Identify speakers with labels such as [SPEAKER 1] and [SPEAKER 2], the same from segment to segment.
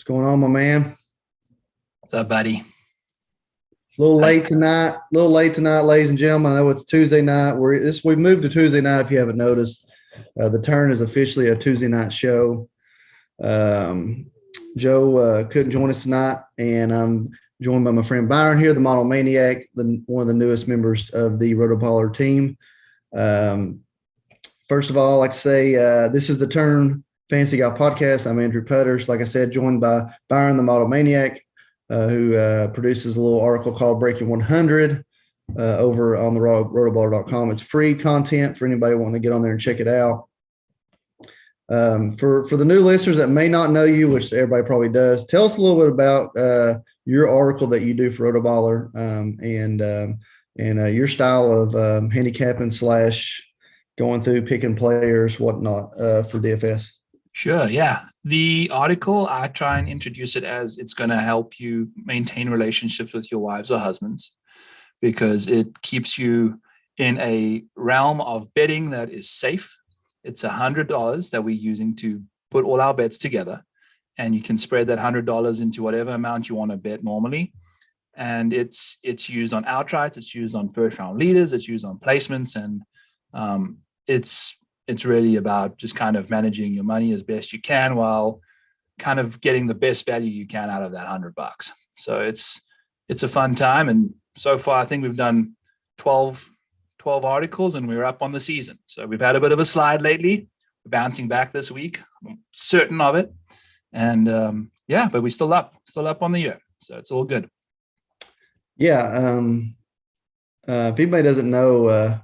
[SPEAKER 1] What's going on, my man?
[SPEAKER 2] What's up, buddy?
[SPEAKER 1] A little late tonight. Ladies and gentlemen. I know it's Tuesday night. We've moved to Tuesday night. If you haven't noticed, the Turn is officially a Tuesday night show. Joe couldn't join us tonight, and I'm joined by my friend Byron here, the Model Maniac, one of the newest members of the Rotoballer team. First of all, I'd like to say this is the Turn Fantasy Golf Podcast. I'm Andrew Putters. Like I said, joined by Byron, the Model Maniac, who produces a little article called Breaking 100 over on the rotoballer.com. It's free content for anybody wanting to get on there and check it out. For the new listeners that may not know you, which everybody probably does, tell us a little bit about your article that you do for Rotoballer and your style of handicapping / going through picking players, whatnot for DFS.
[SPEAKER 2] Sure, yeah. The article, I try and introduce it as it's going to help you maintain relationships with your wives or husbands because it keeps you in a realm of betting that is safe. It's $100 that we're using to put all our bets together, and you can spread that $100 into whatever amount you want to bet normally. And it's used on outrights, it's used on first round leaders, it's used on placements, and it's really about just kind of managing your money as best you can while kind of getting the best value you can out of that $100. So it's a fun time, and so far I think we've done 12 articles, and we're up on the season. So we've had a bit of a slide lately. We're bouncing back this week, I'm certain of it. And but we're still up on the year. So it's all good.
[SPEAKER 1] Yeah. If anybody doesn't know,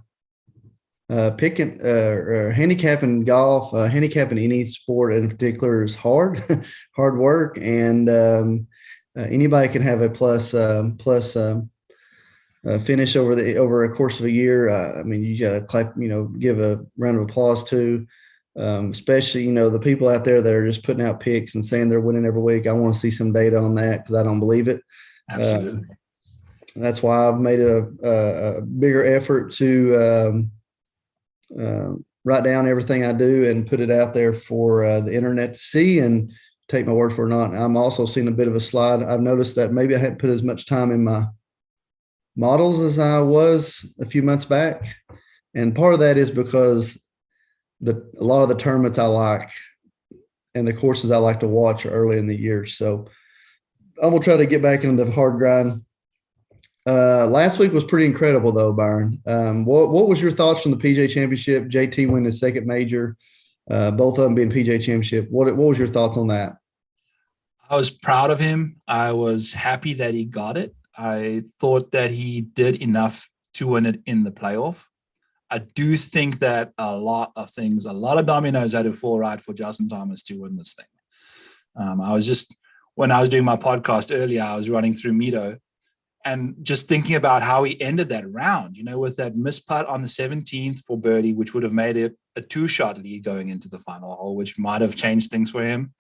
[SPEAKER 1] picking or handicapping golf, handicapping any sport in particular is hard work. And anybody can have a plus finish over a course of a year. I mean, you got to clap, give a round of applause to, especially, the people out there that are just putting out picks and saying they're winning every week. I want to see some data on that because I don't believe it.
[SPEAKER 2] Absolutely.
[SPEAKER 1] That's why I've made it a bigger effort to write down everything I do and put it out there for the internet to see and take my word for it or not. I'm also seeing a bit of a slide. I've noticed that maybe I hadn't put as much time in my models as I was a few months back. And part of that is because a lot of the tournaments I like and the courses I like to watch are early in the year. So I'm going to try to get back into the hard grind. Last week was pretty incredible though, Byron. What was your thoughts from the PGA Championship? JT winning his second major, both of them being PGA Championship. What was your thoughts on that?
[SPEAKER 2] I was proud of him. I was happy that he got it. I thought that he did enough to win it in the playoff. I do think that a lot of dominoes had to fall right for Justin Thomas to win this thing. When I was doing my podcast earlier, I was running through Mito and just thinking about how he ended that round, with that missed putt on the 17th for birdie, which would have made it a 2-shot lead going into the final hole, which might have changed things for him.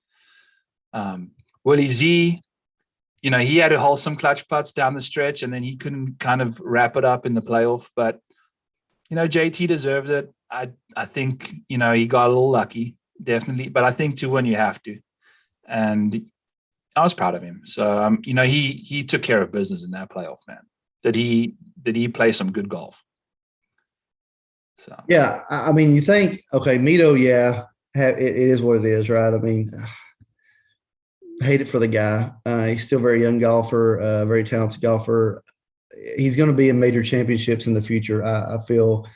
[SPEAKER 2] Willie Z, he had to hold some clutch putts down the stretch, and then he couldn't kind of wrap it up in the playoff. But, JT deserves it. I think, he got a little lucky, definitely. But I think to win, you have to. And I was proud of him. So, he took care of business in that playoff, man. Did he play some good golf? So yeah,
[SPEAKER 1] I mean, you think, okay, Mito, yeah, it is what it is, right? I mean, hate it for the guy. He's still a very young golfer, very talented golfer. He's going to be in major championships in the future. I feel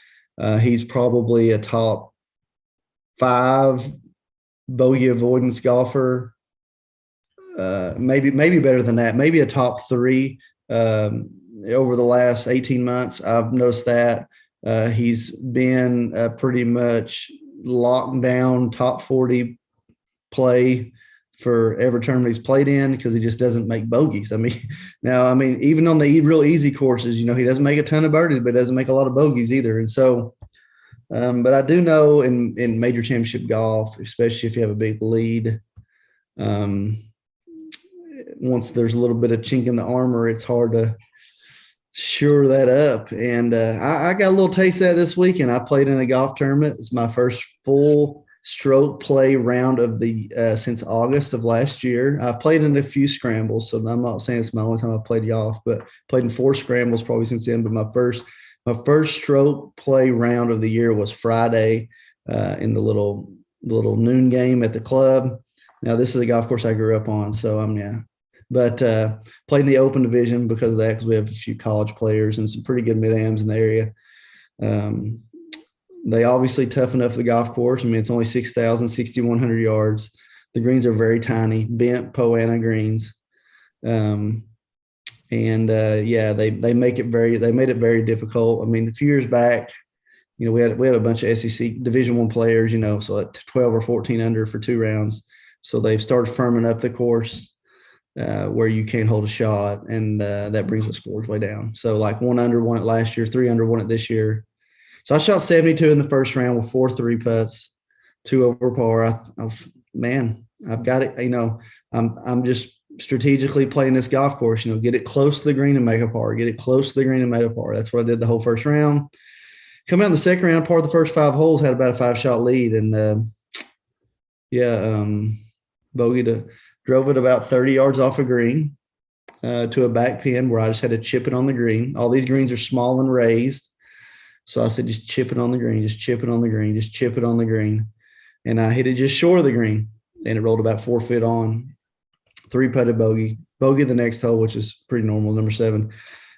[SPEAKER 1] he's probably a top 5 bogey avoidance golfer. Maybe better than that. Maybe a top 3 over the last 18 months. I've noticed that he's been pretty much locked down top 40 play for every tournament he's played in because he just doesn't make bogeys. Even on the real easy courses, he doesn't make a ton of birdies, but doesn't make a lot of bogeys either. And so, but I do know in major championship golf, especially if you have a big lead, once there's a little bit of chink in the armor, it's hard to sure that up. And I got a little taste of that this weekend. I played in a golf tournament. It's my first full stroke play round of the since August of last year. I've played in a few scrambles, so I'm not saying it's my only time I've played golf, but played in 4 scrambles probably since then. But my first stroke play round of the year was Friday in the little noon game at the club. Now this is a golf course I grew up on, so But played in the open division because of that, because we have a few college players and some pretty good mid-ams in the area. They obviously toughen up the golf course. I mean, it's only 6,100 yards. The greens are very tiny, bent Poana greens. They made it very difficult. I mean, a few years back, we had a bunch of SEC Division I players, so at 12 or 14 under for 2 rounds. So they've started firming up the course where you can't hold a shot, and that brings the scores way down. So like 1 under won it last year, 3 under won it this year. So I shot 72 in the first round with 4 3 putts, 2 over par. I've got it. I'm just strategically playing this golf course. Get it close to the green and make a par. Get it close to the green and make a par. That's what I did the whole first round. Come out in the second round, par the first 5 holes, had about a 5-shot lead, and bogeyed drove it about 30 yards off a green to a back pin where I just had to chip it on the green. All these greens are small and raised. So I said, just chip it on the green, just chip it on the green, just chip it on the green. And I hit it just short of the green, and it rolled about 4 feet on. 3-putted bogey the next hole, which is pretty normal, number 7.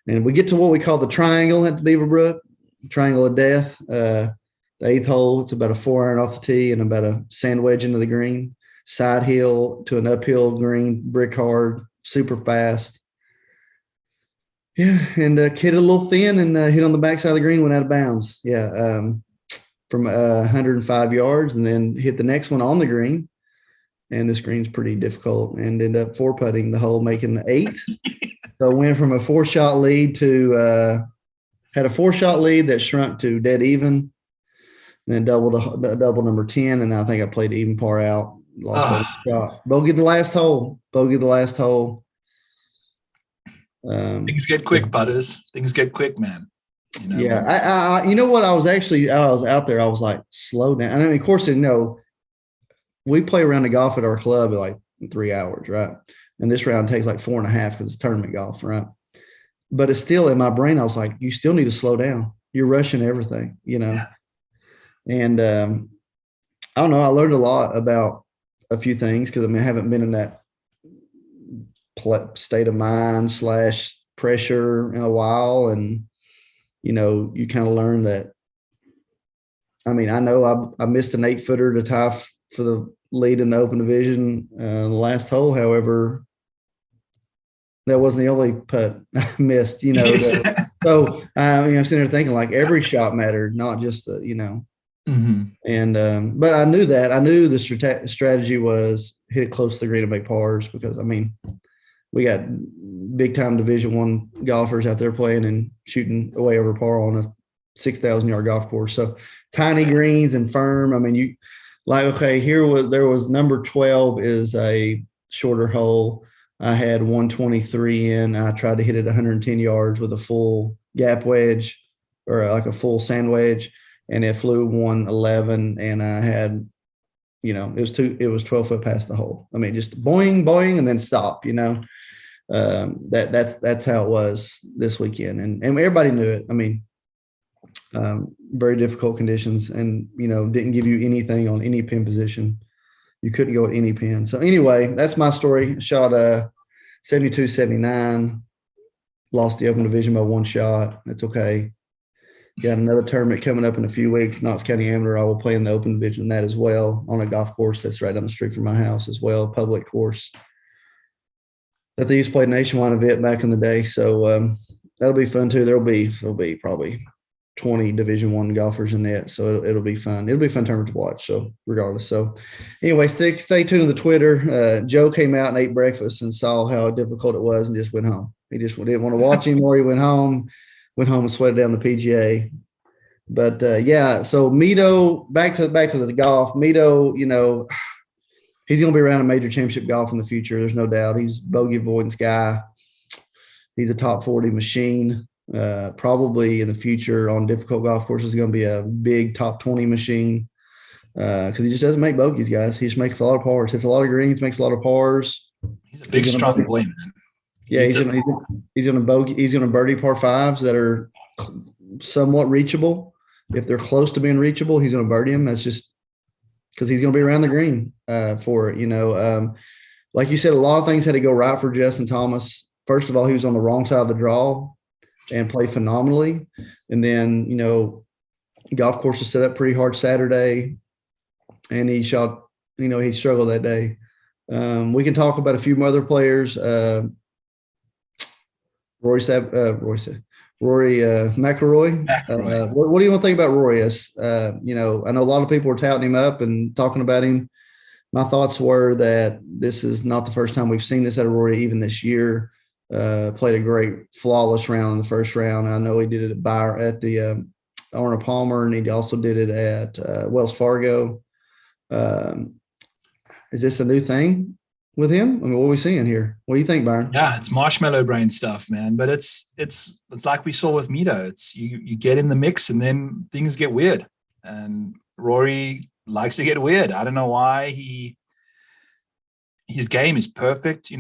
[SPEAKER 1] And we get to what we call the triangle at the Beaverbrook, triangle of death. The 8th hole, it's about a 4-iron off the tee and about a sand wedge into the green. Side hill to an uphill green, brick hard, super fast. Yeah, and hit it a little thin and hit on the backside of the green, went out of bounds. Yeah, from 105 yards, and then hit the next one on the green. And this green's pretty difficult, and ended up 4-putting the hole, making 8. So I went from a 4-shot lead to had a 4-shot lead that shrunk to dead even, and then double number 10, and I think I played even par out. Lost shot. Bogeyed the last hole.
[SPEAKER 2] Things get quick, Butters. Things get quick, man.
[SPEAKER 1] Yeah. I you know what? I was out there. I was like, slow down. I mean, of course, we play around the golf at our club at like 3 hours, right? And this round takes like 4.5 because it's tournament golf, right? But it's still in my brain. I was like, you still need to slow down. You're rushing everything, Yeah. And I don't know. I learned a lot about a few things because I haven't been in that state of mind / pressure in a while, and you kind of learn that. I know I missed an 8-footer to tie for the lead in the open division the last hole. However, that wasn't the only putt I missed. So I'm sitting there thinking like every shot mattered, not just the
[SPEAKER 2] Mm-hmm.
[SPEAKER 1] And but I knew that. I knew the strategy was hit it close to the green and make pars, because we got big time Division I golfers out there playing and shooting away over par on a 6,000 yard golf course. So tiny greens and firm. There was number 12 is a shorter hole. I had 123 in. I tried to hit it 110 yards with a full gap wedge or like a full sand wedge, and it flew 111, and I had, it was 12 foot past the hole. Just boing, boing, and then stop, that's how it was this weekend. And everybody knew it. Very difficult conditions, and, didn't give you anything on any pin position. You couldn't go at any pin. So anyway, that's my story. Shot 72, 79, lost the open division by 1 shot. That's okay. Got another tournament coming up in a few weeks, Knox County Amateur. I will play in the open division that as well, on a golf course that's right down the street from my house as well, public course that they used to play nationwide event back in the day. So that'll be fun too. There'll be probably 20 Division I golfers in that, so it'll be fun. It'll be a fun tournament to watch. So regardless, so anyway, stay tuned to the Twitter. Joe came out and ate breakfast and saw how difficult it was and just went home. He just didn't want to watch anymore. He went home and sweated down the PGA. But so Mito, back to the golf. Mito, he's going to be around a major championship golf in the future. There's no doubt. He's bogey avoidance guy. He's a top 40 machine. Probably in the future on difficult golf courses, going to be a big top 20 machine. because he just doesn't make bogeys, guys. He just makes a lot of pars, hits a lot of greens, makes a lot of pars.
[SPEAKER 2] He's a big, strong boy, man.
[SPEAKER 1] Yeah, he's gonna birdie par fives that are somewhat reachable. If they're close to being reachable, he's gonna birdie them. That's just because he's gonna be around the green for it. Like you said, a lot of things had to go right for Justin Thomas. First of all, he was on the wrong side of the draw and played phenomenally. And then, golf course was set up pretty hard Saturday, and he shot. He struggled that day. We can talk about a few other players. Rory McIlroy. What do you want to think about Rory? I know a lot of people were touting him up and talking about him. My thoughts were that this is not the first time we've seen this out of Rory, even this year. Played a great flawless round in the first round. I know he did it at the Arnold Palmer, and he also did it at Wells Fargo. Is this a new thing with him? I mean, what are we seeing here? What do you think, Byron?
[SPEAKER 2] Yeah, it's marshmallow brain stuff, man. But it's like we saw with Mito. It's you get in the mix and then things get weird. And Rory likes to get weird. I don't know why. His game is perfect.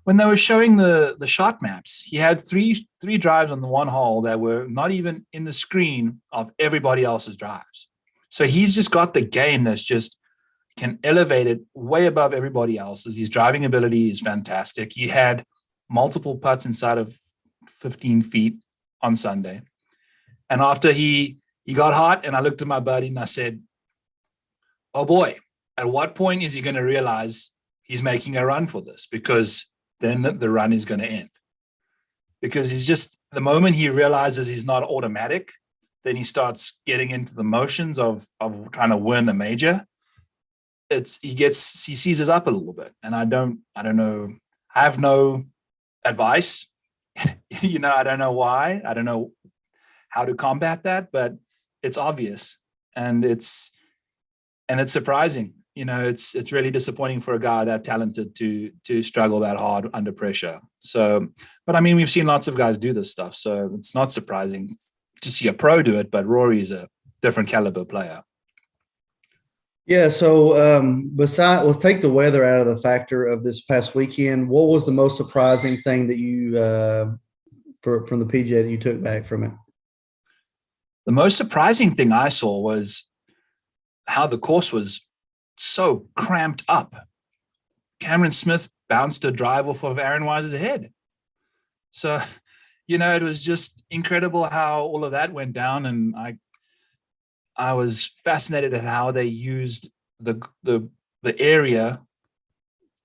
[SPEAKER 2] When they were showing the shot maps, he had three drives on the one hole that were not even in the screen of everybody else's drives. So he's just got the game that's just can elevate it way above everybody else's. His driving ability is fantastic. He had multiple putts inside of 15 feet on Sunday. And after he got hot, and I looked at my buddy and I said, oh boy, at what point is he going to realize he's making a run for this? Because then the run is going to end. Because he's just, the moment he realizes he's not automatic, then he starts getting into the motions of trying to win a major. He seizes up a little bit. And I don't know. I have no advice. I don't know why. I don't know how to combat that, but it's obvious. And it's surprising. It's really disappointing for a guy that talented to struggle that hard under pressure. So, but I mean, we've seen lots of guys do this stuff, so it's not surprising to see a pro do it. But Rory is a different caliber player.
[SPEAKER 1] Yeah. So, let's take the weather out of the factor of this past weekend. What was the most surprising thing that you from the PGA that you took back from it?
[SPEAKER 2] The most surprising thing I saw was how the course was so cramped up. Cameron Smith bounced a drive off of Aaron Wise's head. So, it was just incredible how all of that went down. And I was fascinated at how they used the area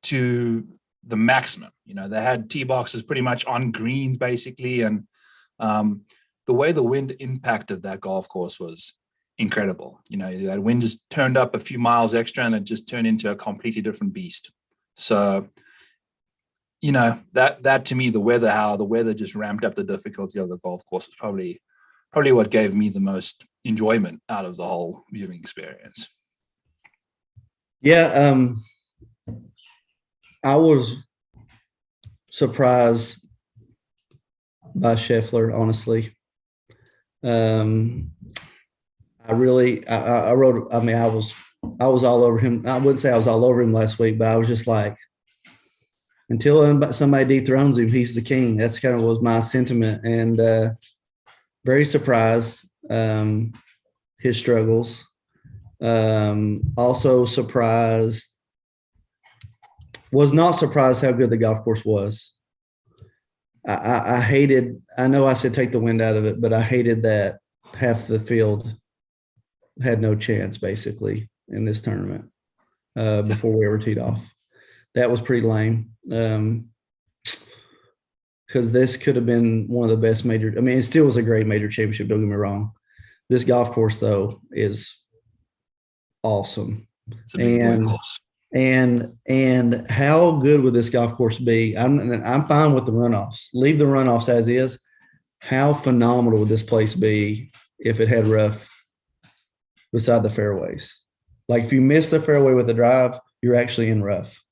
[SPEAKER 2] to the maximum. They had tee boxes pretty much on greens basically. And the way the wind impacted that golf course was incredible. That wind just turned up a few miles extra and it just turned into a completely different beast. So, that to me, how the weather just ramped up the difficulty of the golf course is probably what gave me the most enjoyment out of the whole viewing experience.
[SPEAKER 1] Yeah. I was surprised by Scheffler, honestly. I was all over him. I wouldn't say I was all over him last week, but I was just like, until somebody dethrones him, he's the king. That's kind of was my sentiment. And very surprised his struggles. Also was not surprised how good the golf course was. I know I said take the wind out of it, but I hated that half the field had no chance basically in this tournament before we ever teed off. That was pretty lame. Because this could have been one of the best major. I mean, it still was a great major championship. Don't get me wrong. This golf course, though, is awesome.
[SPEAKER 2] It's a big course.
[SPEAKER 1] And how good would this golf course be? I'm fine with the runoffs. Leave the runoffs as is. How phenomenal would this place be if it had rough beside the fairways? Like if you miss the fairway with the drive, you're actually in rough.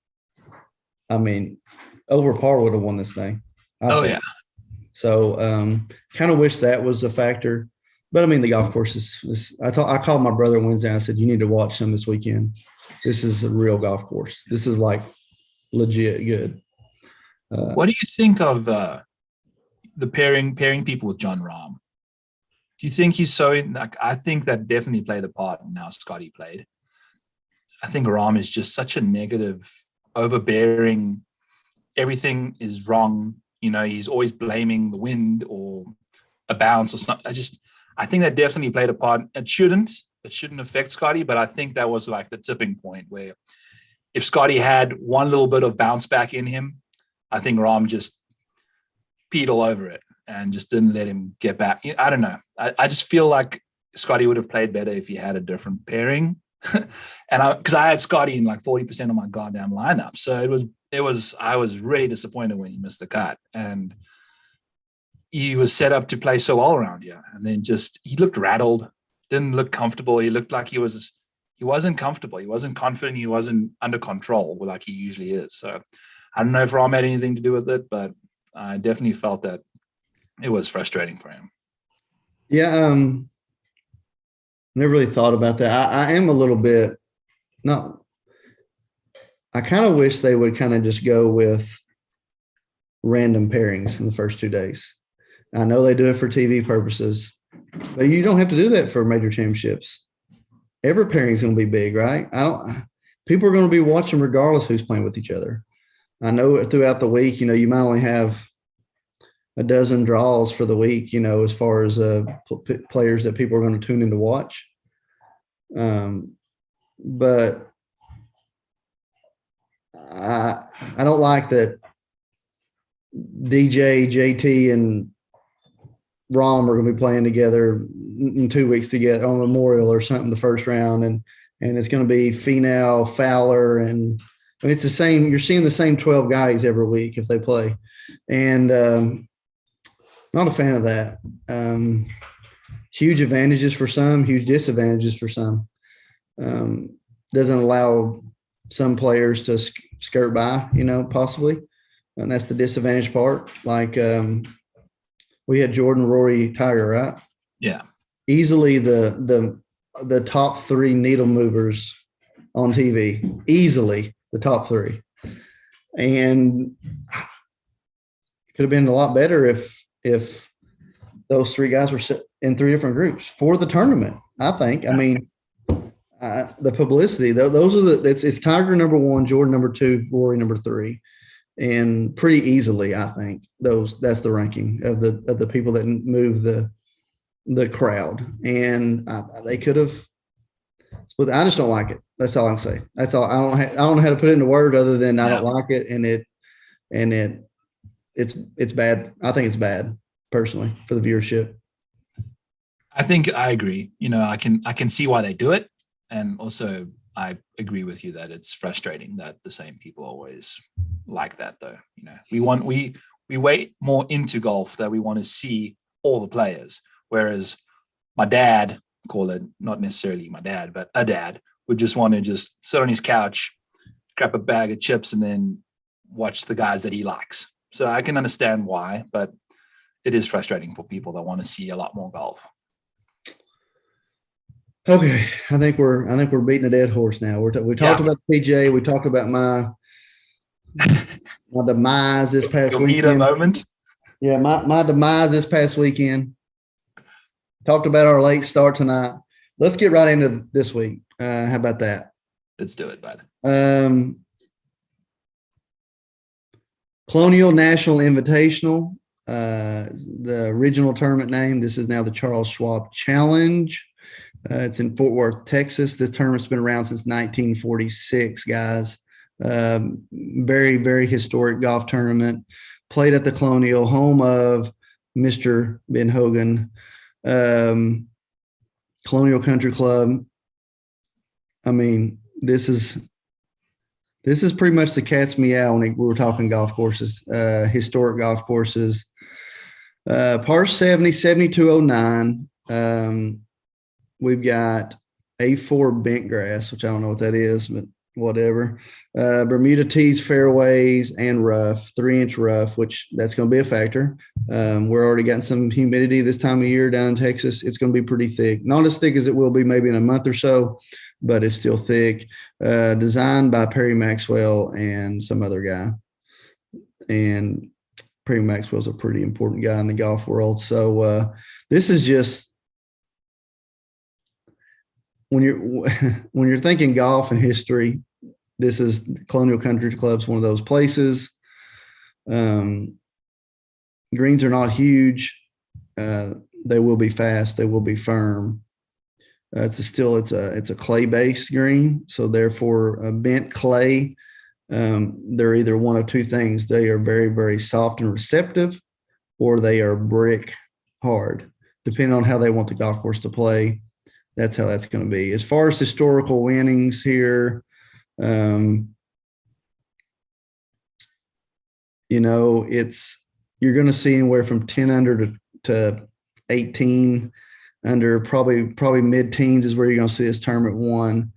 [SPEAKER 1] I mean, over par would have won this thing. I think. Yeah. So kind of wish that was a factor. But I mean, the golf course I called my brother Wednesday. I said, you need to watch some this weekend. This is a real golf course. This is like legit good.
[SPEAKER 2] What do you think of the pairing people with John Rahm? Do you think he's so like? I think that definitely played a part in how Scotty played. I think Rahm is just such a negative, overbearing. Everything is wrong. He's always blaming the wind or a bounce or something. I think that definitely played a part. It shouldn't affect Scotty, but I think that was like the tipping point where if Scotty had one little bit of bounce back in him, I think Rahm just peed all over it and just didn't let him get back. I don't know. I just feel like Scotty would have played better if he had a different pairing. And because I had Scotty in like 40% of my goddamn lineup. So I was really disappointed when he missed the cut. And he was set up to play so well around here. And then he looked rattled, didn't look comfortable. He looked like he wasn't comfortable. He wasn't confident. He wasn't under control like he usually is. So I don't know if Rahm had anything to do with it, but I definitely felt that it was frustrating for him.
[SPEAKER 1] Yeah. Never really thought about that. I am a little bit I kind of wish they would kind of just go with random pairings in the first 2 days. I know they do it for TV purposes, but you don't have to do that for major championships. Every pairing is going to be big, right? People are going to be watching regardless who's playing with each other. I know throughout the week, you might only have a dozen draws for the week, as far as players that people are going to tune in to watch. But I don't like that DJ, JT, and Rahm are going to be playing together in 2 weeks together on Memorial or something, the first round. And it's going to be Finau, Fowler, and it's the same. You're seeing the same 12 guys every week if they play. And not a fan of that. Huge advantages for some, huge disadvantages for some. Doesn't allow some players to skirt by, possibly. And that's the disadvantage part. Like we had Jordan, Rory, Tiger, right?
[SPEAKER 2] Yeah.
[SPEAKER 1] Easily the top 3 needle movers on TV. Easily the top 3. And it could have been a lot better if those 3 guys were in 3 different groups for the tournament, I think. I mean, the publicity, those are it's Tiger number 1, Jordan number 2, Rory number 3. And pretty easily, I think that's the ranking of the people that move the crowd. And they could have. But I just don't like it. That's all I can say. That's all. I don't know how to put it into words other than I don't like it, and it's bad. I think it's bad personally for the viewership.
[SPEAKER 2] I think I agree. I can see why they do it, and also I agree with you that it's frustrating that the same people always like that, though. We wait more into golf that we want to see all the players, whereas my dad, call it not necessarily my dad, but a dad, would just want to just sit on his couch, grab a bag of chips, and then watch the guys that he likes. So I can understand why, but it is frustrating for people that want to see a lot more golf.
[SPEAKER 1] Okay, I think we're beating a dead horse now. We talked about PJ. We talked about my demise this past weekend.
[SPEAKER 2] Need a moment.
[SPEAKER 1] Yeah, my demise this past weekend. Talked about our late start tonight. Let's get right into this week. How about that?
[SPEAKER 2] Let's do it, bud.
[SPEAKER 1] Colonial National Invitational, the original tournament name. This is now the Charles Schwab Challenge. It's in Fort Worth, Texas. This tournament's been around since 1946, guys. Very, very historic golf tournament. Played at the Colonial, home of Mr. Ben Hogan, Colonial Country Club. I mean, this is pretty much the cat's meow when we were talking golf courses, historic golf courses. Par 70, 7209. We've got A4 bent grass, which I don't know what that is, but whatever. Bermuda tees, fairways, and rough, 3-inch rough, which that's going to be a factor. We're already getting some humidity this time of year down in Texas. It's going to be pretty thick. Not as thick as it will be maybe in a month or so, but it's still thick. Designed by Perry Maxwell and some other guy. And Perry Maxwell's a pretty important guy in the golf world. So this is just, when you're thinking golf and history, this is Colonial Country Club's one of those places. Greens are not huge. They will be fast. They will be firm. It's a clay-based green, so therefore bent clay. They're either one of two things. They are very, very soft and receptive, or they are brick hard, depending on how they want the golf course to play. That's how that's going to be. As far as historical winnings here, you're going to see anywhere from 10 under to 18 under, probably mid-teens is where you're going to see this tournament won.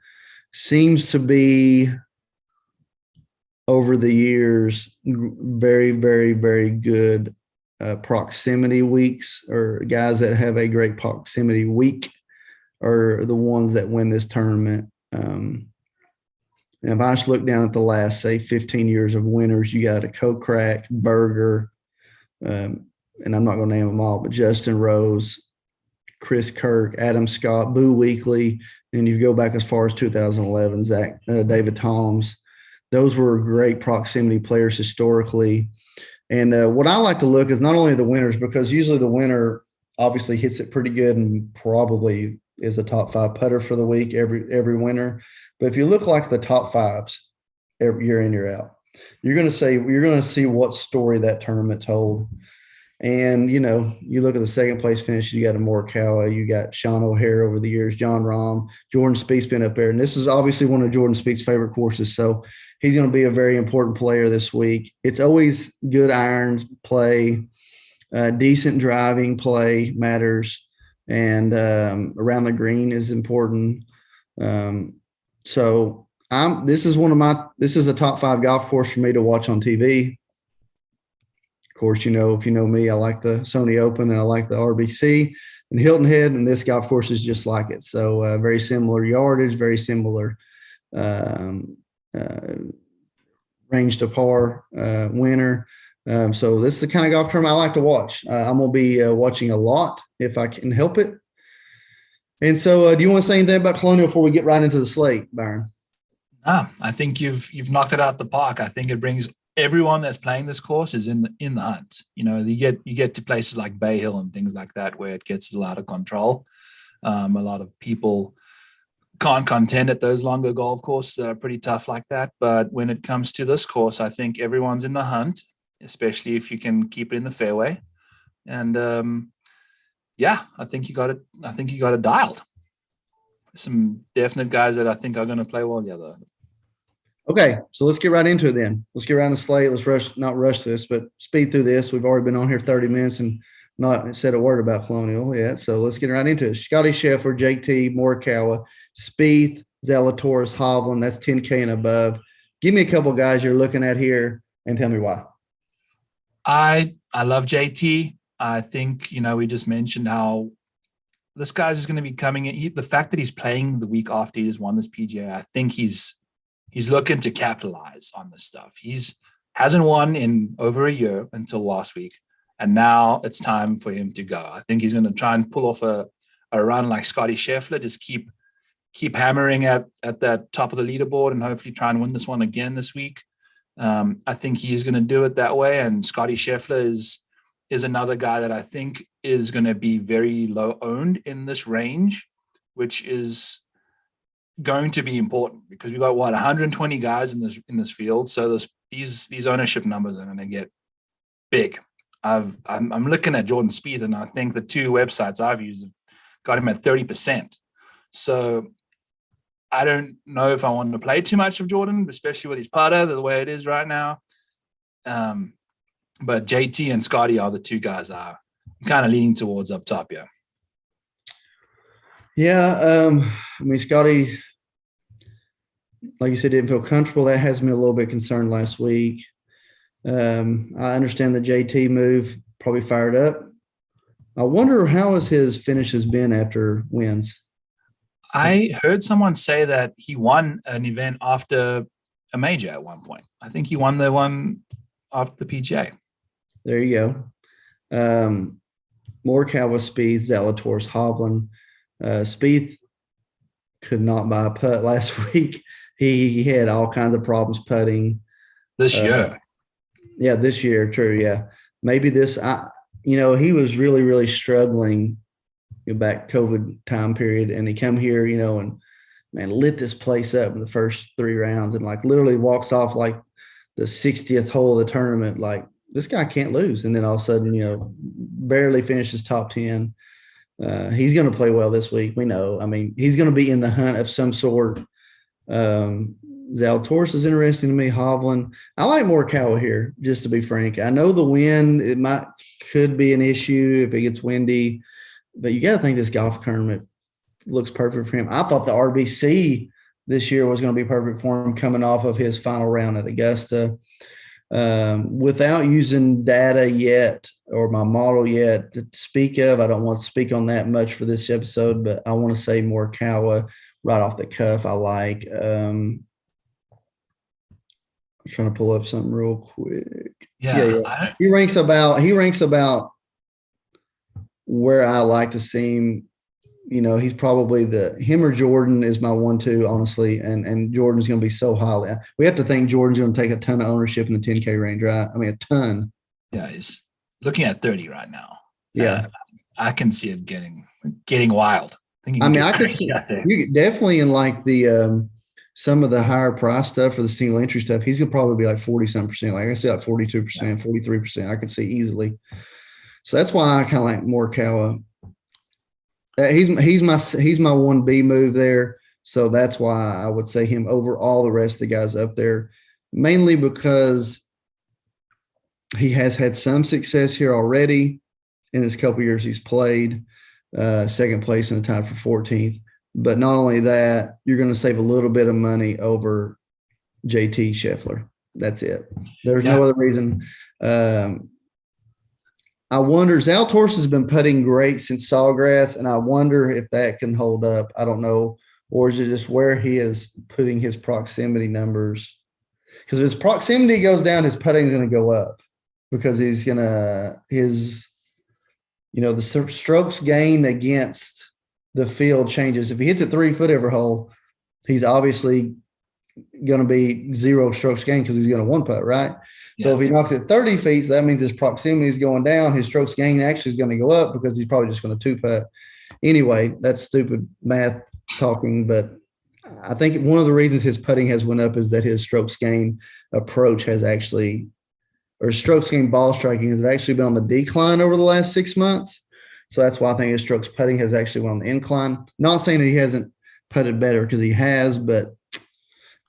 [SPEAKER 1] Seems to be, over the years, very, very, very good proximity weeks, or guys that have a great proximity week are the ones that win this tournament. And if I just look down at the last, say, 15 years of winners, you got a Kokrak, Berger, and I'm not going to name them all, but Justin Rose, Chris Kirk, Adam Scott, Boo Weekley, and you go back as far as 2011, David Toms. Those were great proximity players historically. And what I like to look is not only the winners, because usually the winner obviously hits it pretty good and probably is a top 5 putter for the week, every winner. But if you look like the top 5s every year in, year out, you're going to see what story that tournament told. And, you look at the second place finish, you got a Morikawa, you got Sean O'Hare over the years, John Rahm, Jordan Spieth's been up there. And this is obviously one of Jordan Spieth's favorite courses. So he's going to be a very important player this week. It's always good irons play, decent driving play matters, and around the green is important. So this is a top 5 golf course for me to watch on TV. Of course, if you know me, I like the Sony Open and I like the RBC and Hilton Head, and this golf course is just like it. So very similar yardage, very similar range to par winner. So this is the kind of golf tournament I like to watch. I'm going to be watching a lot if I can help it. And so do you want to say anything about Colonial before we get right into the slate, Byron?
[SPEAKER 2] I think you've knocked it out the park. I think it brings everyone that's playing this course is in the hunt. You get to places like Bay Hill and things like that where it gets a lot of control. A lot of people can't contend at those longer golf courses that are pretty tough like that. But when it comes to this course, I think everyone's in the hunt, especially if you can keep it in the fairway. And I think you got it dialed. Some definite guys that I think are going to play well together.
[SPEAKER 1] Okay, so let's get right into it then. Let's get around the slate. Let's not rush this, but speed through this. We've already been on here 30 minutes and not said a word about Colonial yet. So let's get right into it. Scotty Scheffler, JT, Morikawa, Spieth, Zalatoris, Hovland. That's 10K and above. Give me a couple guys you're looking at here and tell me why.
[SPEAKER 2] I love JT. I think, we just mentioned how this guy's just going to be coming in. The fact that he's playing the week after he just won this PGA, I think he's looking to capitalize on this stuff. Hasn't won in over a year until last week, and now it's time for him to go. I think he's going to try and pull off a run like Scotty Scheffler, just keep hammering at that top of the leaderboard and hopefully try and win this one again this week. I think he's going to do it that way, and Scotty Scheffler is another guy that I think is going to be very low owned in this range, which is going to be important because we've got 120 guys in this field. So these ownership numbers are going to get big. I'm looking at Jordan Spieth, and I think the 2 websites I've used have got him at 30%. So I don't know if I want to play too much of Jordan, especially with his putter the way it is right now. But JT and Scotty are the 2 guys I'm kind of leaning towards up top. Yeah.
[SPEAKER 1] Yeah. Scotty, like you said, didn't feel comfortable. That has me a little bit concerned last week. I understand the JT move, probably fired up. I wonder how has his finishes been after wins.
[SPEAKER 2] I heard someone say that he won an event after a major at one point. I think he won the one after the PGA.
[SPEAKER 1] There you go. Morikawa, Spieth, Zalatoris, Hovland. Spieth could not buy a putt last week. He had all kinds of problems putting.
[SPEAKER 2] This year.
[SPEAKER 1] Yeah, this year, true, yeah. Maybe this, he was really, really struggling back COVID time period, and he come here, and man, lit this place up in the first 3 rounds and like literally walks off like the 60th hole of the tournament. Like, this guy can't lose. And then all of a sudden, barely finishes top 10. He's going to play well this week. We know. I mean, he's going to be in the hunt of some sort. Zalatoris is interesting to me. Hovland. I like Morikawa here, just to be frank. I know the wind, could be an issue if it gets windy, but you got to think this golf tournament looks perfect for him. I thought the RBC this year was going to be perfect for him coming off of his final round at Augusta. Without using data yet or my model yet to speak of, I don't want to speak on that much for this episode, but I want to say Morikawa right off the cuff. I like. I'm trying to pull up something real quick.
[SPEAKER 2] Yeah.
[SPEAKER 1] He ranks about where I like to see him. He's probably him or Jordan is my 1-2, honestly. And Jordan's going to be so highly. We have to think Jordan's going to take a ton of ownership in the 10K range, right? I mean, a ton.
[SPEAKER 2] Yeah, he's looking at 30 right now.
[SPEAKER 1] Yeah.
[SPEAKER 2] I can see it getting wild.
[SPEAKER 1] I could see you definitely in like the some of the higher price stuff or the single entry stuff. He's gonna probably be like 40-some%. Like I said, like 42%, 43%. I could see easily. So that's why I kind of like Morikawa. He's my 1B move there. So that's why I would say him over all the rest of the guys up there, mainly because he has had some success here already in his couple years he's played. Second place in the tie for 14th. But not only that, you're going to save a little bit of money over JT Scheffler. That's it. There's no other reason. I wonder, Zalatoris has been putting great since Sawgrass, and I wonder if that can hold up. I don't know. Or is it just where he is putting his proximity numbers? Because if his proximity goes down, his putting is going to go up because he's going to the strokes gained against the field changes. If he hits a 3-foot every hole, he's obviously going to be 0 strokes gained because he's going to 1-putt, right? Yeah. So if he knocks it 30 feet, that means his proximity is going down. His strokes gained actually is going to go up because he's probably just going to 2-putt. Anyway, that's stupid math talking, but I think one of the reasons his putting has went up is that his strokes gained approach has actually – or strokes gained ball striking has actually been on the decline over the last 6 months. So that's why I think his strokes putting has actually went on the incline. Not saying that he hasn't putted better because he has, but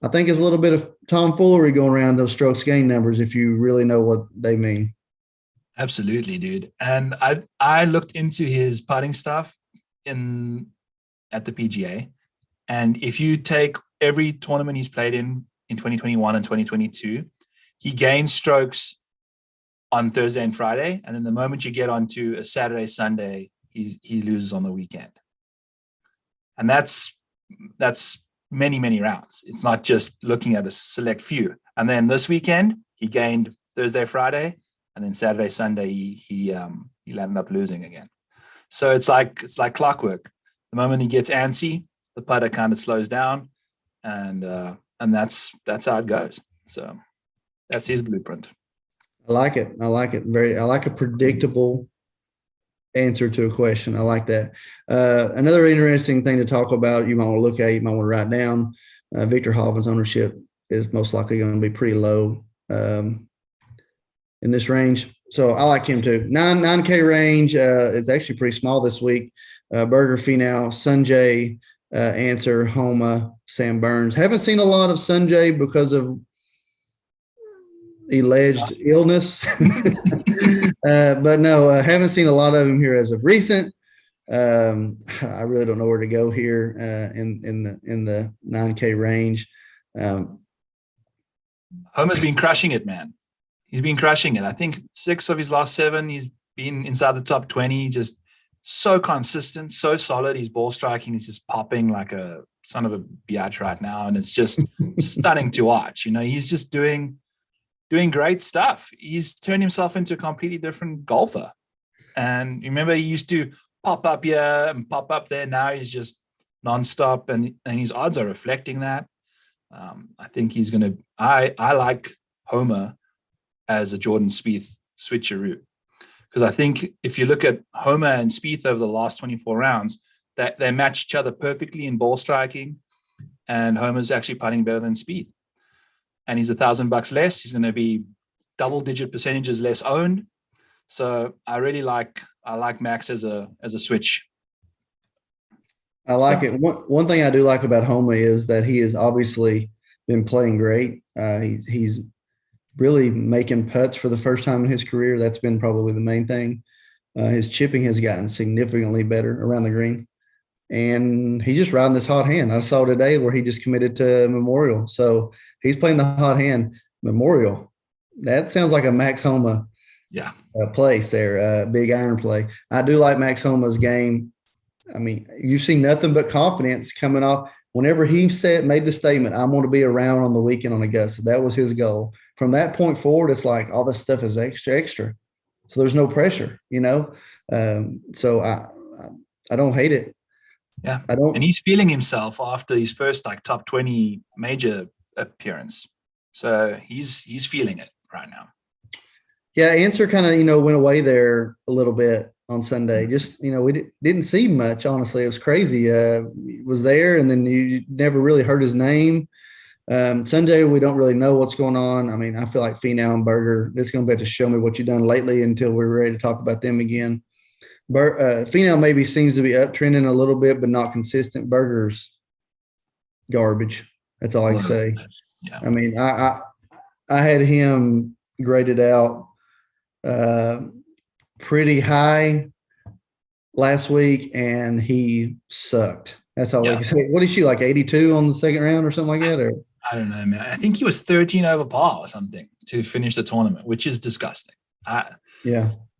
[SPEAKER 1] I think it's a little bit of tomfoolery going around those strokes gained numbers if you really know what they mean.
[SPEAKER 2] Absolutely, dude. And I looked into his putting stuff at the PGA. And if you take every tournament he's played in 2021 and 2022, he gains strokes on Thursday and Friday, and then the moment you get onto a Saturday, Sunday, he loses on the weekend. And that's many, many rounds. It's not just looking at a select few. And then this weekend, he gained Thursday, Friday, and then Saturday, Sunday, he landed up losing again. So it's like clockwork. The moment he gets antsy, the putter kind of slows down, and that's how it goes. So that's his blueprint.
[SPEAKER 1] I like it. I like a predictable answer to a question. I like that. Another interesting thing to talk about, you might want to look at, you might want to write down, Victor Hovland's ownership is most likely going to be pretty low in this range. So I like him too. 9K range is actually pretty small this week. Berger, Finau, Sanjay, Answer, Homa, Sam Burns. Haven't seen a lot of Sanjay because of alleged illness. But no, haven't seen a lot of him here as of recent. I really don't know where to go here in the 9K range.
[SPEAKER 2] Homer's been crushing it, man. He's been crushing it. I think 6 of his last 7, he's been inside the top 20, just so consistent, so solid. His ball striking is just popping like a son of a biatch right now. And it's just stunning to watch. He's just doing great stuff. He's turned himself into a completely different golfer. And remember, he used to pop up here and pop up there. Now he's just nonstop, and his odds are reflecting that. I think he's going to – I like Homer as a Jordan Spieth switcheroo, because I think if you look at Homer and Spieth over the last 24 rounds, that they match each other perfectly in ball striking, and Homer's actually putting better than Spieth. And he's $1,000 less. He's going to be double-digit percentages less owned. So I like Max as a switch.
[SPEAKER 1] I like it. One thing I do like about Homer is that he has obviously been playing great. He's really making putts for the first time in his career. That's been probably the main thing. His chipping has gotten significantly better around the green. And he's just riding this hot hand. I saw today where he just committed to Memorial. So he's playing the hot hand. Memorial. That sounds like a Max Homa place there, big iron play. I do like Max Homa's game. I mean, you see nothing but confidence coming off. Whenever he made the statement, I'm going to be around on the weekend on Augusta. That was his goal. From that point forward, it's like all this stuff is extra. So there's no pressure, So I don't hate it.
[SPEAKER 2] Yeah. And he's feeling himself after his first top 20 major appearance. So he's feeling it right now.
[SPEAKER 1] Yeah, Answer kind of, went away there a little bit on Sunday. Just, we didn't see much, honestly. It was crazy. He was there, and then you never really heard his name. Sunday, we don't really know what's going on. I mean, I feel like Finau and Berger, it's going to be able to show me what you've done lately until we're ready to talk about them again. Finau maybe seems to be uptrending a little bit, but not consistent. Berger's garbage. That's all I can say.
[SPEAKER 2] Yeah.
[SPEAKER 1] I mean, I had him graded out pretty high last week, and he sucked. That's all I can say. What did she, 82 on the second round or something like that? Or
[SPEAKER 2] I don't know, man. I think he was 13 over par or something to finish the tournament, which is disgusting.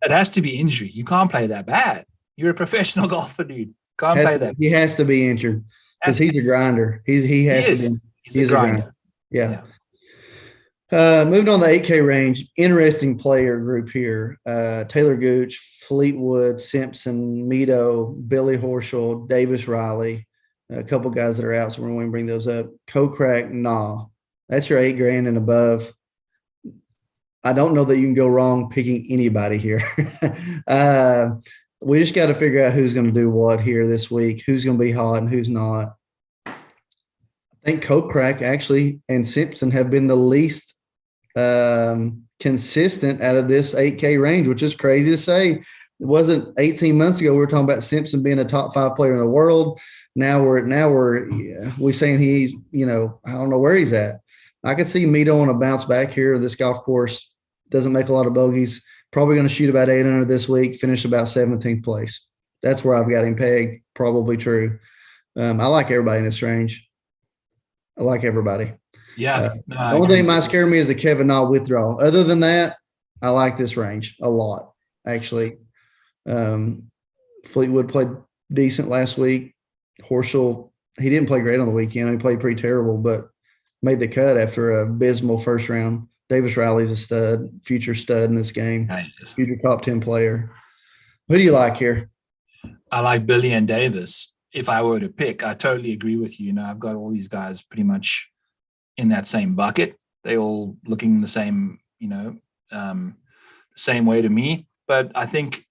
[SPEAKER 2] It has to be injury. You can't play that bad. You're a professional golfer, dude. Can't play that.
[SPEAKER 1] He has to be injured because he's a grinder. He has to be.
[SPEAKER 2] He's a grinder.
[SPEAKER 1] Yeah. Moving on the 8K range, interesting player group here. Taylor Gooch, Fleetwood, Simpson, Mito, Billy Horschel, Davis Riley, a couple guys that are out, so we're going to bring those up. Kokrak, nah. That's your $8,000 and above. I don't know that you can go wrong picking anybody here. We just got to figure out who's going to do what here this week, who's going to be hot and who's not. I think Kokrak actually and Simpson have been the least consistent out of this 8K range, which is crazy to say. It wasn't 18 months ago we were talking about Simpson being a top 5 player in the world. Now we're saying he's, I don't know where he's at. I could see Mito on a bounce back here. This golf course doesn't make a lot of bogeys. Probably going to shoot about 800 this week, finish about 17th place. That's where I've got him pegged. Probably true. I like everybody in this range. I like everybody.
[SPEAKER 2] Yeah.
[SPEAKER 1] The only thing that might scare me is the Kevin Na withdrawal. Other than that, I like this range a lot, actually. Fleetwood played decent last week. Horschel, he didn't play great on the weekend. He played pretty terrible, but made the cut after an abysmal first round. Davis Riley's a stud, future stud in this game, future top 10 player. Who do you like here?
[SPEAKER 2] I like Billy and Davis. If I were to pick, I totally agree with you. I've got all these guys pretty much in that same bucket. They all looking the same, same way to me. But I think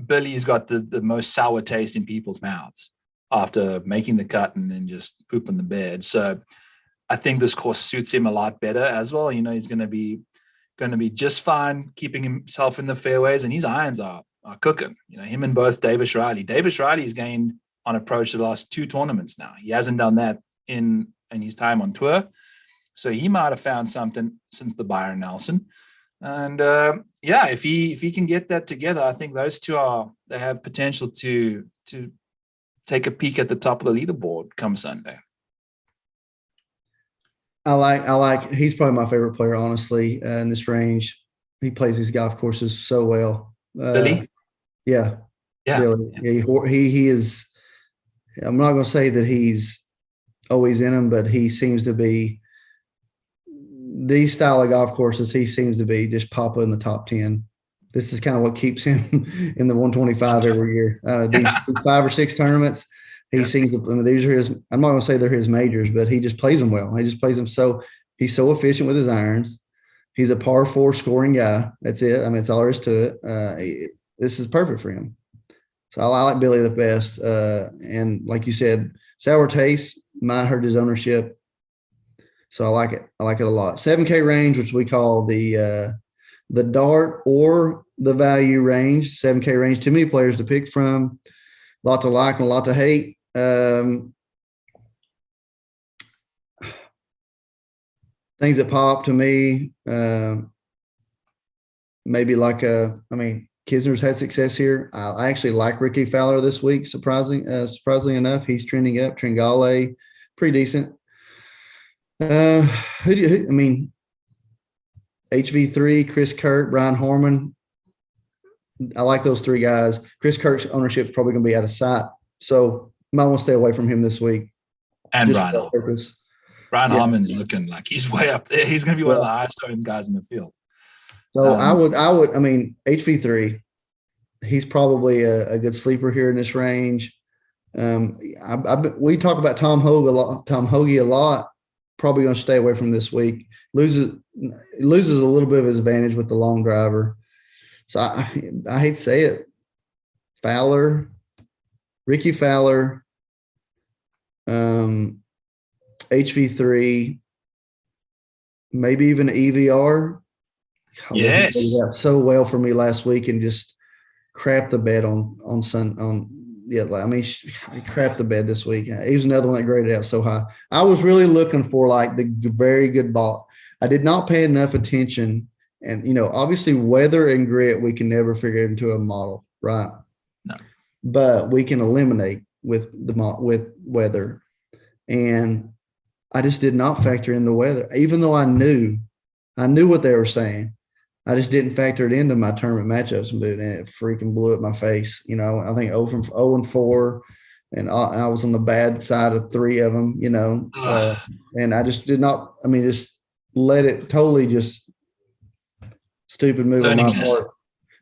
[SPEAKER 2] Billy's got the most sour taste in people's mouths after making the cut and then just pooping the bed. So I think this course suits him a lot better as well. He's going to be just fine keeping himself in the fairways, and his irons are cooking. Him and both Davis Riley. Davis Riley's gained on approach the last 2 tournaments now. He hasn't done that in his time on tour. So he might have found something since the Byron Nelson. And if he can get that together, I think those two they have potential to take a peek at the top of the leaderboard come Sunday.
[SPEAKER 1] He's probably my favorite player, honestly, in this range. He plays these golf courses so well.
[SPEAKER 2] Billy?
[SPEAKER 1] Yeah.
[SPEAKER 2] Yeah.
[SPEAKER 1] Billy. Yeah, he is. I'm not going to say that he's always in them, but he seems to be these style of golf courses. He seems to be just pop in the top 10. This is kind of what keeps him in the 125 every year. These 5 or 6 tournaments, he seems to. I mean, these are his. I'm not going to say they're his majors, but he just plays them well. He just plays them so. He's so efficient with his irons. He's a par 4 scoring guy. That's it. I mean, that's all there is to it. This is perfect for him. So I like Billy the best. And like you said, sour taste might hurt his ownership. So I like it. I like it a lot. 7K range, which we call the dart or the value range. 7K range. Too many players to pick from. A lot to like and a lot to hate. Things that pop to me, maybe like Kisner's had success here. I actually like Ricky Fowler this week. Surprisingly enough, he's trending up. Tringalia, pretty decent. HV3, Chris Kirk, Brian Harmon. I like those 3 guys. Chris Kirk's ownership is probably going to be out of sight, so might want to stay away from him this week.
[SPEAKER 2] And Brian Harmon's looking like he's way up there. He's going to be one of the highest owned guys in the field.
[SPEAKER 1] So I would. HV3, he's probably a good sleeper here in this range. We talk about Tom Hoagie a lot. Probably going to stay away from this week. Loses a little bit of his advantage with the long driver. So I hate to say it. Ricky Fowler, HV3, maybe even EVR.
[SPEAKER 2] Yes.
[SPEAKER 1] He did that so well for me last week and just crapped the bed on Sun. He crapped the bed this week. He was another one that graded out so high. I was really looking for like the very good ball. I did not pay enough attention. And, obviously weather and grit, we can never figure it into a model, right?
[SPEAKER 2] No.
[SPEAKER 1] But we can eliminate with weather. And I just did not factor in the weather, even though I knew what they were saying. I just didn't factor it into my tournament matchups, and it freaking blew up my face. I think 0-4, and I was on the bad side of 3 of them. And I just did not. Just let it totally just stupid move on my part.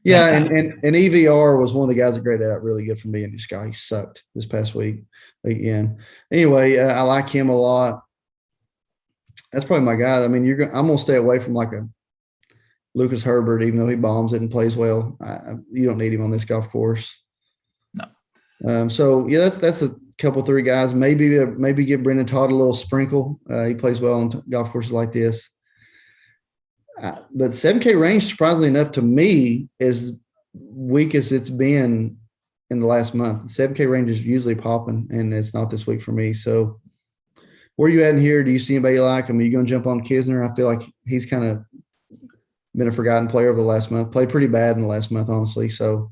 [SPEAKER 1] Yeah, and EVR was one of the guys that graded out really good for me, and this guy, he sucked this past week again. Anyway, I like him a lot. That's probably my guy. I'm gonna stay away from like a Lucas Herbert, even though he bombs it and plays well. You don't need him on this golf course.
[SPEAKER 2] No.
[SPEAKER 1] That's a couple 3 guys. Maybe give Brendan Todd a little sprinkle. He plays well on golf courses like this. But 7K range, surprisingly enough, to me, is weak as it's been in the last month. The 7K range is usually popping, and it's not this week for me. So where are you at in here? Do you see anybody you like? Are you going to jump on Kisner? I feel like he's kind of been a forgotten player over the last month. Played pretty bad in the last month, honestly. So,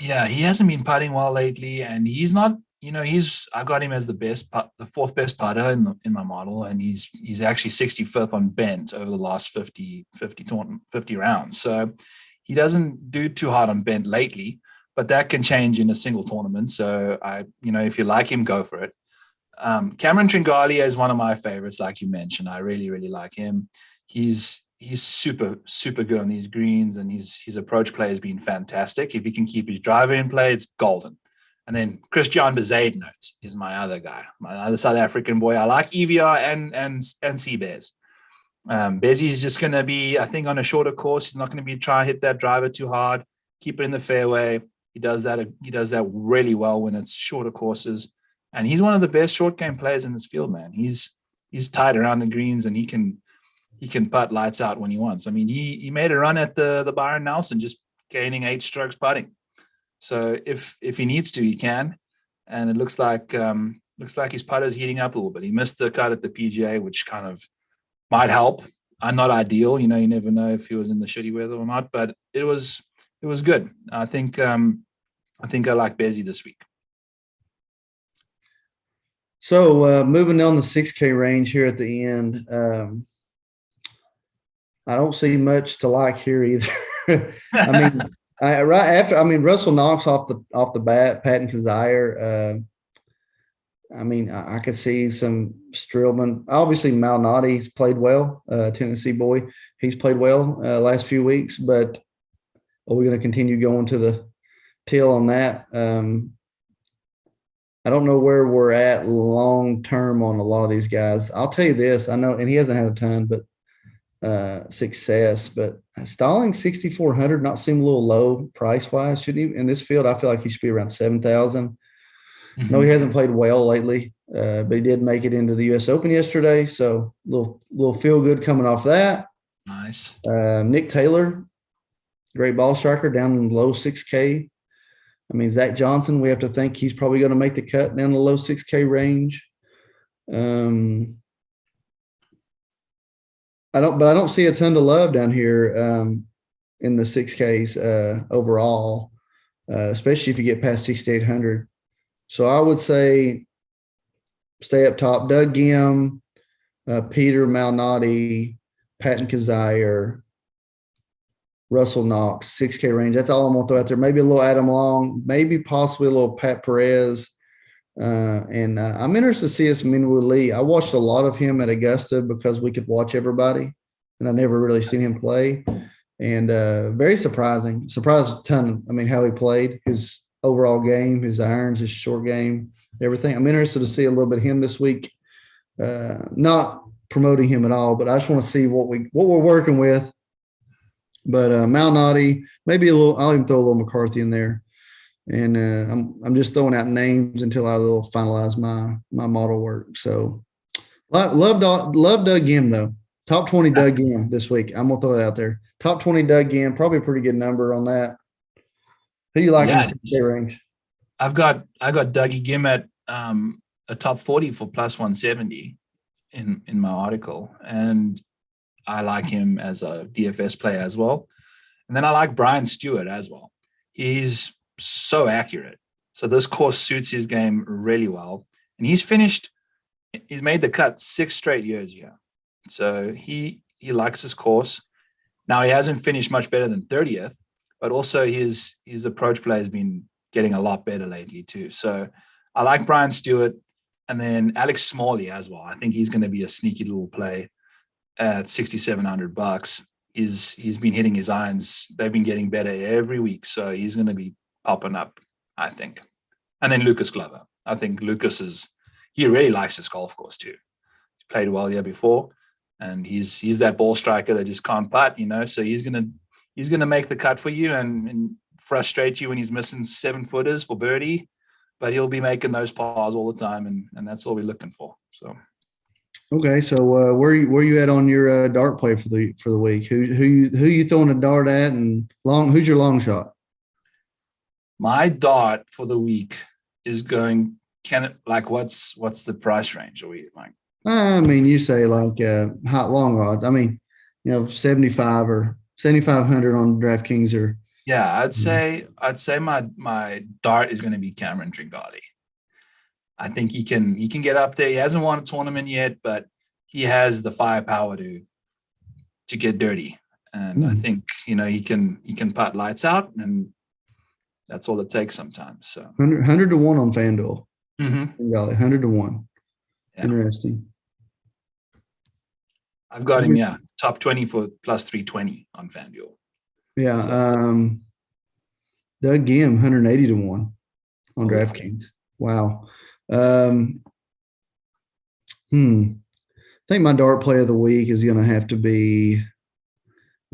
[SPEAKER 2] yeah, he hasn't been putting well lately, and he's not. I've got him as the 4th best putter in my model, and he's actually 65th on bent over the last 50 rounds. So he doesn't do too hard on bent lately, but that can change in a single tournament. So if you like him, go for it. Cameron Tringalia is one of my favorites, like you mentioned. I really, really like him. He's super, super good on these greens, and his approach play has been fantastic. If he can keep his driver in play, it's golden. And then Christian Bezuidenhout is my other guy, my other South African boy. I like EVR and Seabears. Bezzy's just going to be, I think, on a shorter course. He's not going to be trying to hit that driver too hard, keep it in the fairway. He does that really well when it's shorter courses. And he's one of the best short game players in this field, man. He's tight around the greens, and he can putt lights out when he wants. He made a run at the Byron Nelson, just gaining 8 strokes putting. So if he needs to, he can. And it looks like his putter's heating up a little bit. He missed the cut at the PGA, which kind of might help. Not ideal. You never know if he was in the shitty weather or not, but it was good. I think I like Bezzy this week.
[SPEAKER 1] So moving on the 6K range here at the end. I don't see much to like here either. I mean, Russell Knox off the bat, Patton Kazire. I could see some Strillman. Obviously, Malnati's played well. Tennessee boy, he's played well last few weeks. But are we going to continue going to the till on that? I don't know where we're at long term on a lot of these guys. I'll tell you this. I know, and he hasn't had a ton, but success. But Stalling 6,400 not seem a little low price wise. Should he in this field? I feel like he should be around 7,000. No, he hasn't played well lately, but he did make it into the U.S. Open yesterday. So little feel good coming off that.
[SPEAKER 2] Nice.
[SPEAKER 1] Nick Taylor, great ball striker, down in low 6K. I mean, Zach Johnson, we have to think he's probably going to make the cut down the low 6K range. I don't see a ton to love down here in the 6Ks overall, especially if you get past 6,800. So I would say stay up top. Doug Gim, Peter Malnati, Patton Kazire, Russell Knox, 6K range. That's all I'm going to throw out there. Maybe a little Adam Long, maybe possibly a little Pat Perez. And I'm interested to see us Minwoo Lee. I watched a lot of him at Augusta because we could watch everybody, and I never really seen him play. And very surprising. Surprised a ton. I mean, how he played, his overall game, his irons, his short game, everything. I'm interested to see a little bit of him this week. Not promoting him at all, but I just want to see what we're working with. But Malnati, maybe a little. I'll even throw a little McCarthy in there, and I'm just throwing out names until I will finalize my model work. So love Doug Gim though. Top 20 Doug Gim this week. I'm gonna throw that out there. Top 20 Doug Gim, probably a pretty good number on that. Who do you like in the 6K range?
[SPEAKER 2] I got Dougie Gim at a top 40 for plus 170 in my article, and I like him as a DFS player as well. And then I like Brian Stewart as well. He's so accurate. So this course suits his game really well. And he's made the cut 6 straight years here. So he likes his course. Now he hasn't finished much better than 30th, but also his approach play has been getting a lot better lately too. So I like Brian Stewart, and then Alex Smalley as well. I think he's going to be a sneaky little play at $6,700. He's been hitting his irons. They've been getting better every week. So he's going to be popping up, I think. And then Lucas Glover. I think Lucas he really likes this golf course too. He's played well here before, and he's that ball striker that just can't putt, so he's gonna make the cut for you and frustrate you when he's missing 7-footers for birdie, but he'll be making those pars all the time, and that's all we're looking for. So
[SPEAKER 1] okay, so where you at on your dart play for the week? Who you throwing a dart at, and who's your long shot?
[SPEAKER 2] My dart for the week is going. What's the price range? Are we like?
[SPEAKER 1] I mean, you say like hot long odds. I mean, 75 or 7,500 on DraftKings or.
[SPEAKER 2] Yeah, I'd say my dart is going to be Cameron Tringalia. I think he can get up there. He hasn't won a tournament yet, but he has the firepower to get dirty. And I think, he can putt lights out, and that's all it takes sometimes. So
[SPEAKER 1] 100 to 1 on FanDuel.
[SPEAKER 2] Mm-hmm.
[SPEAKER 1] 100 to 1. Yeah. Interesting.
[SPEAKER 2] I've got him, top 20 for plus 320 on FanDuel.
[SPEAKER 1] Yeah. So, Doug Gim, 180 to 1 on DraftKings. Wow. I think my dart play of the week is going to have to be.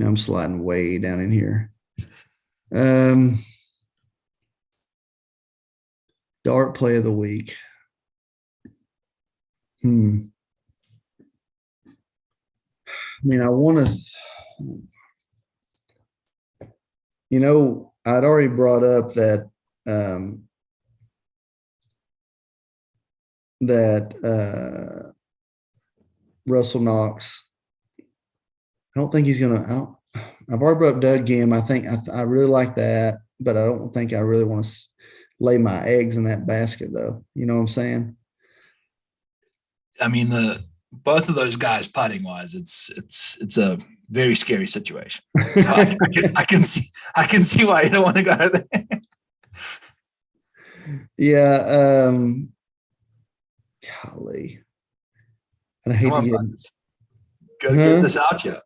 [SPEAKER 1] I'm sliding way down in here. Dart play of the week. I mean, I want to. I'd already brought up that Russell Knox. I don't think he's gonna. I've already brought up Doug Gim. I think I really like that, but I don't think I really want to lay my eggs in that basket, though. You know what I'm saying?
[SPEAKER 2] I mean, both of those guys putting wise, it's a very scary situation. So I can see why you don't want to go there.
[SPEAKER 1] Yeah. Golly. And I hate to get
[SPEAKER 2] get this out here.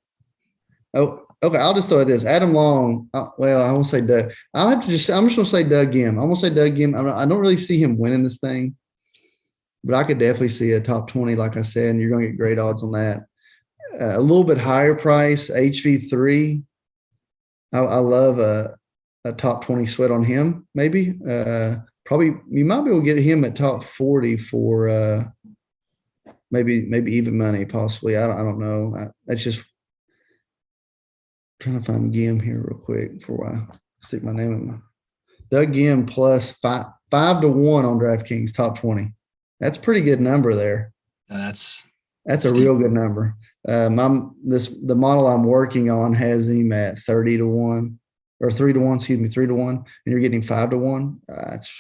[SPEAKER 1] Oh, okay. I'll just throw it this. Adam Long. I won't say Doug. I'm just going to say Doug Gim. I'm going to say Doug Gim. I don't really see him winning this thing, but I could definitely see a top 20, like I said, and you're going to get great odds on that. A little bit higher price, HV3. I love a top 20 sweat on him, maybe. Probably you might be able to get him at top 40 for maybe even money, possibly. I don't know. That's just trying to find Gim here real quick before I stick my name in my Doug Gim plus 5 to 1 on DraftKings top 20. That's a pretty good number there.
[SPEAKER 2] That's
[SPEAKER 1] a real good number. The model I'm working on has him at 30 to 1 or 3 to 1, 3 to 1, and you're getting 5 to 1.
[SPEAKER 2] That's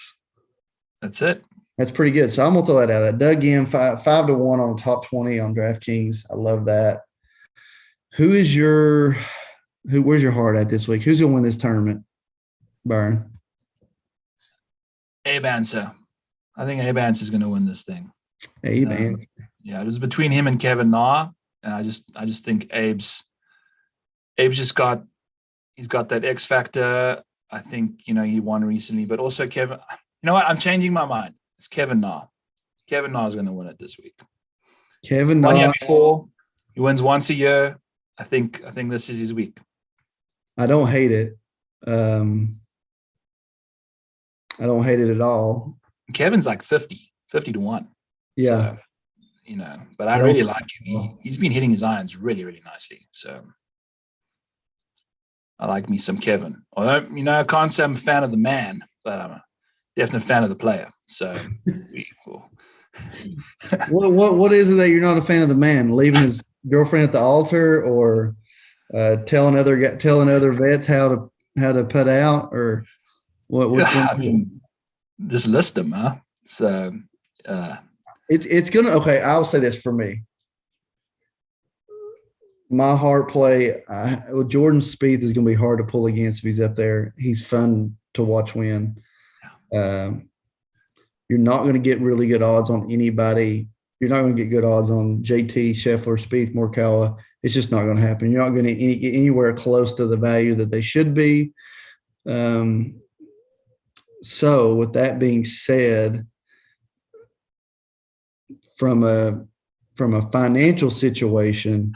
[SPEAKER 2] it.
[SPEAKER 1] That's pretty good. So I'm gonna throw that out. Doug Gim 5 to 1 on top 20 on DraftKings. I love that. Where's your heart at this week? Who's gonna win this tournament, Byron?
[SPEAKER 2] Abe Answer. I think Abe Answer is going to win this thing.
[SPEAKER 1] Abe Answer.
[SPEAKER 2] Yeah, it was between him and Kevin Na, and I just think Abe's just got that X factor. I think he won recently, but also Kevin. You know what? I'm changing my mind. It's Kevin Na. Kevin Na is going to win it this week.
[SPEAKER 1] Kevin Na.
[SPEAKER 2] 1 year before, he wins once a year. I think this is his week.
[SPEAKER 1] I don't hate it. I don't hate it at all.
[SPEAKER 2] Kevin's like 50 to 1.
[SPEAKER 1] Yeah.
[SPEAKER 2] So, but I really like him. He's been hitting his irons really, really nicely. So I like me some Kevin. Although, I can't say I'm a fan of the man, but I'm a definite fan of the player. So
[SPEAKER 1] what is it that you're not a fan of the man? Leaving his girlfriend at the altar, or telling other vets how to put out, or what?
[SPEAKER 2] I mean, just list them, huh? So
[SPEAKER 1] it's gonna. Okay, I'll say this for me. My heart play, Jordan Spieth is going to be hard to pull against if he's up there. He's fun to watch win. You're not going to get really good odds on anybody. You're not going to get good odds on JT, Scheffler, Spieth, Morikawa. It's just not going to happen. You're not going to get anywhere close to the value that they should be. So with that being said, from a financial situation,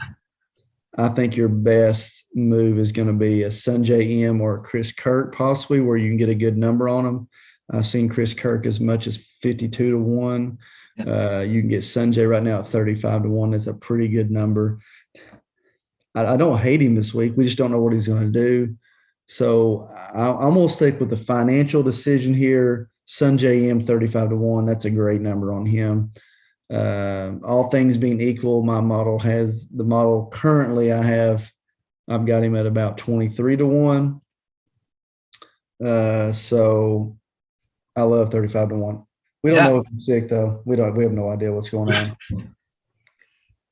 [SPEAKER 1] I think your best move is going to be a Sungjae Im or a Chris Kirk, possibly, where you can get a good number on them. I've seen Chris Kirk as much as 52 to 1. Yeah. You can get Sungjae right now at 35 to 1. That's a pretty good number. I don't hate him this week. We just don't know what he's going to do. So I'm going to stick with the financial decision here. Sungjae Im 35 to 1. That's a great number on him. All things being equal, the model currently I've got him at about 23 to 1. So I love 35 to 1. We don't know if he's sick though. We have no idea what's going on.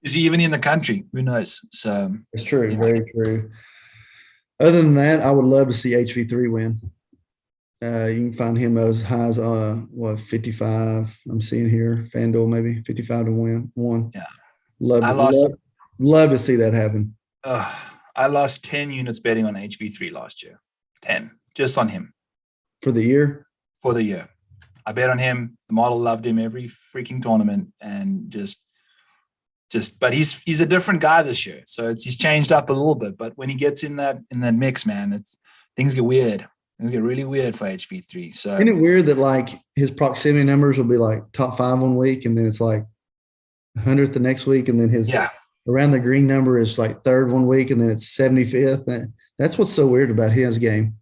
[SPEAKER 2] Is he even in the country? Who knows? So
[SPEAKER 1] it's true, very true. Other than that, I would love to see HV3 win. You can find him as high as 55. I'm seeing here, FanDuel maybe 55 to win 1.
[SPEAKER 2] Yeah,
[SPEAKER 1] love to see that happen.
[SPEAKER 2] I lost 10 units betting on HV3 last year. 10 just on him
[SPEAKER 1] for the year.
[SPEAKER 2] For the year, I bet on him. The model loved him every freaking tournament, and just. But he's a different guy this year, so he's changed up a little bit. But when he gets in that mix, man, things get weird. Things get really weird for HV3. So
[SPEAKER 1] isn't it weird that like his proximity numbers will be like top 5 one week, and then it's like 100th the next week, and then his around the green number is like 3rd one week, and then it's 75th. That's what's so weird about his game.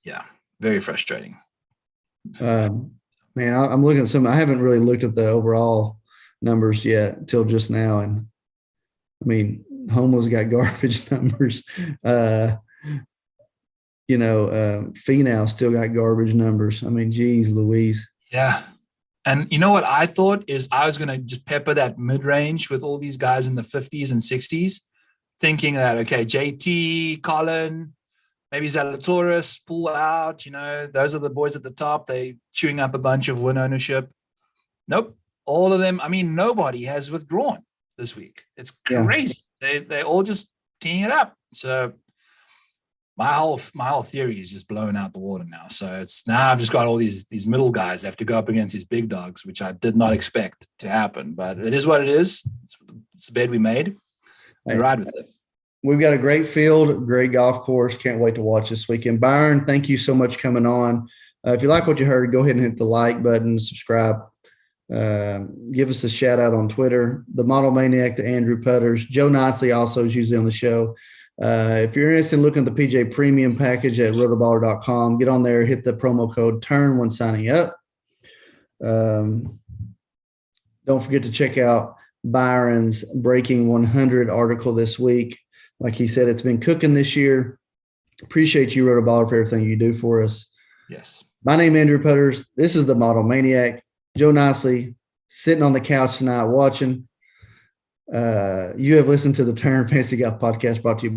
[SPEAKER 2] Yeah, very frustrating.
[SPEAKER 1] Man, I'm looking at some. I haven't really looked at the overall numbers yet until just now, and I mean, Homo's got garbage numbers. Finau still got garbage numbers. I mean, geez Louise.
[SPEAKER 2] Yeah. And you know what I thought is I was going to just pepper that mid-range with all these guys in the 50s and 60s, thinking that, okay, JT, Colin, maybe Zalatoris pull out, those are the boys at the top. They chewing up a bunch of win ownership. Nope. All of them. I mean, nobody has withdrawn this week. It's crazy. Yeah. They all just teeing it up. So my whole theory is just blown out the water now. So it's now I've just got all these middle guys have to go up against these big dogs, which I did not expect to happen. But it is what it is. It's the bed we made. We ride with it.
[SPEAKER 1] We've got a great field, great golf course. Can't wait to watch this weekend. Byron, thank you so much coming on. If you like what you heard, go ahead and hit the like button, subscribe. Give us a shout out on Twitter. The Model Maniac, the Andrew Putters. Joe Nicely also is usually on the show. If you're interested in looking at the PJ Premium package at rotoballer.com, get on there, hit the promo code TURN when signing up. Don't forget to check out Byron's Breaking 100 article this week. Like he said, it's been cooking this year. Appreciate you, Rotoballer, for everything you do for us.
[SPEAKER 2] Yes.
[SPEAKER 1] My name is Andrew Putters. This is the Model Maniac. Joe Nicely sitting on the couch tonight watching. You have listened to the Turn Fantasy Golf Podcast brought to you